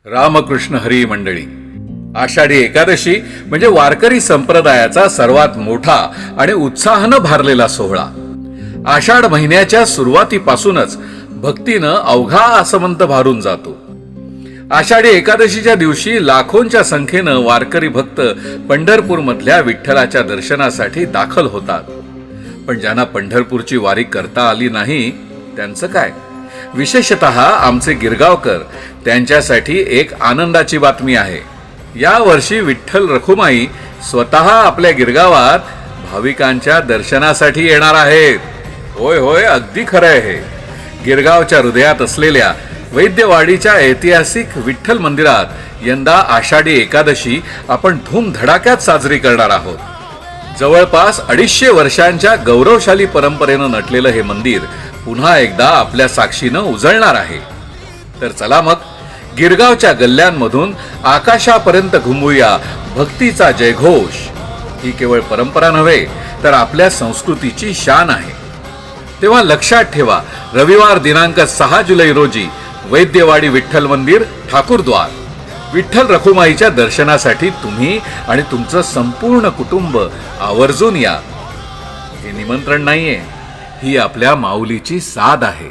रामकृष्ण हरी मंडळी, आषाढी एकादशी म्हणजे वारकरी संप्रदायाचा सर्वात मोठा आणि उत्साहानं भारलेला सोहळा. आषाढ महिन्याच्या सुरुवातीपासूनच भक्तीनं अवघा आसमंत भारून जातो. आषाढी एकादशीच्या दिवशी लाखोंच्या संख्येनं वारकरी भक्त पंढरपूर मधल्या विठ्ठलाच्या दर्शनासाठी दाखल होतात. पण ज्यांना पंढरपूरची वारी करता आली नाही त्यांचं काय? विशेषतः आमचे गिरगावकर, त्यांच्यासाठी एक आनंदाची बातमी आहे. या वर्षी विठ्ठल रखुमाई स्वतः आपल्या गिरगावात भाविकांच्या दर्शनासाठी येणार आहेत. होय होय, अगदी खरं आहे. गिरगावच्या हृदयात असलेल्या वैद्यवाडीच्या ऐतिहासिक विठ्ठल मंदिरात यंदा आषाढी एकादशी आपण धूमधडाक्यात साजरी करणार आहोत. जवळपास 250 वर्षांच्या गौरवशाली परंपरेनं नटलेलं हे मंदिर पुन्हा एकदा आपल्या साक्षीनं उजळणार आहे. तर चला मग गिरगावच्या गल्ल्यांमधून आकाशापर्यंत घुमवूया भक्तीचा जयघोष. ही केवळ परंपरा नव्हे तर आपल्या संस्कृतीची शान आहे. तेव्हा लक्षात ठेवा, रविवार दिनांक 6 जुलै रोजी वैद्यवाडी विठ्ठल मंदिर, ठाकूरद्वार, विठ्ठल रखुमाईच्या दर्शनासाठी तुम्ही आणि तुमचं संपूर्ण कुटुंब आवर्जून या. हे निमंत्रण नाहीये, ही आपल्या माऊलीची साद आहे.